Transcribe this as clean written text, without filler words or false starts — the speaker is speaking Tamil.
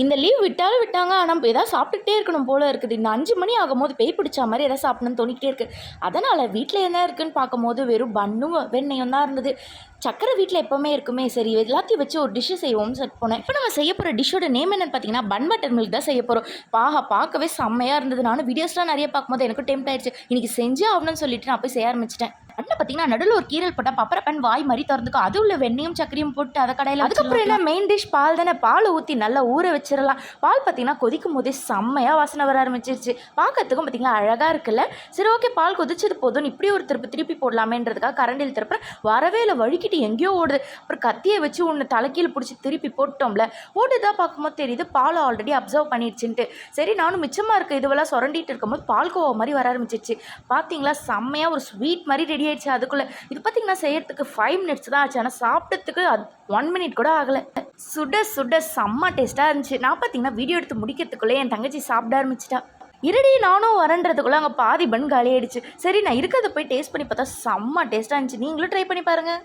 இந்த லீவ் விட்டாலும் விட்டாங்க. ஆனா ஏதாவது சாப்பிட்டுக்கிட்டே இருக்கணும் போல இருக்குது. இந்த 5 மணி ஆகும்போது பேய் பிடிச்ச மாரி ஏதாவது சாப்பிடணும்னு தோணிக்கிட்டே இருக்கு. அதனால வீட்ல என்ன இருக்குன்னு பார்க்கும்போது வெறும் பன்னும், வெண்ணெயும் தான் இருந்தது. சக்கரை வீட்ல எப்பவுமே இருக்குமே, சரி எல்லாத்தையும் வச்சு ஒரு டிஷ் செய்வோம்னு சொல்லிட்டு போனேன். இப்போ நம்ம செய்ய போற டிஷ்ஷோட நேம் என்னன்னு பார்த்தீங்கன்னா, பன் பட்டர் மில்க் தான் செய்ய போறோம். பார்க்கவே செம்மையா இருந்தது. நானும் வீடியோஸ்லாம் நிறைய பார்க்கும்போது எனக்கும் டெம்ப்ட் ஆயிடுச்சு. இன்னைக்கு செஞ்சே ஆகணும்னு சொல்லிட்டு நான் போய் செய்ய ஆரம்பிச்சிட்டேன். அண்ணன் பார்த்தீங்கன்னா நடுவில் ஒரு கீரல் போட்டால் பப்பரப்பன் வாய் மாதிரி திறந்துக்கும். அது உள்ள வெண்ணையும் சக்கரையும் போட்டு அதை கடையில். அதுக்கப்புறம் என்ன மெயின் டிஷ் பால் தானே. பாலை ஊற்றி நல்லா ஊற வச்சிடலாம். பால் பார்த்தீங்கன்னா கொதிக்கும் போதே செம்மையாக வாசனை வர ஆரம்பிச்சிருச்சு. பார்க்கறதுக்கும் பார்த்தீங்கன்னா அழகாக இருக்குல்ல. சரி ஓகே, பால் கொதிச்சது போதும், இப்படி ஒரு திருப்பி போடலாமேன்றதுக்காக கரண்டில் திருப்புறேன். வரவே இல்லை, வழுக்கிட்டு எங்கேயோ ஓடுது. அப்புறம் கத்தியை வச்சு ஒன்று தலைக்கீழ் பிடிச்சி திருப்பி போட்டோம்ல. ஓடுதான் பார்க்கும்போது தெரியுது பால் ஆல்ரெடி அப்சர்வ் பண்ணிடுச்சுன்ட்டு. சரி நானும் மிச்சமாக இருக்க இதுவெல்லாம் சுரண்டிட்டு இருக்கும்போது பால்கோவா மாதிரி வர ஆரம்பிச்சிருச்சு. பார்த்தீங்களா செம்மையாக ஒரு ஸ்வீட் மாதிரி ரெடி ஆயிடுச்சு. அதுக்குள்ளே இது பார்த்தீங்கன்னா செய்யறதுக்கு 5 மினிட்ஸ் தான் ஆச்சு. ஆனால் சாப்பிட்டதுக்கு 1 மினிட் கூட ஆகலை. சுட சுட செம்ம டேஸ்ட்டாக இருந்துச்சு. நான் பார்த்தீங்கன்னா வீடியோ எடுத்து முடிக்கிறதுக்குள்ளே என் தங்கச்சி சாப்பிட ஆரம்பிச்சிட்டா. இருடி நானும் வரன்றதுக்குள்ளே அங்கே பாதி பன் காலி ஆயிடுச்சு. சரி நான் இருக்கிறத போய் டேஸ்ட் பண்ணி பார்த்தா செம்ம டேஸ்ட்டாக இருந்துச்சு. நீங்களும் ட்ரை பண்ணி பாருங்கள்.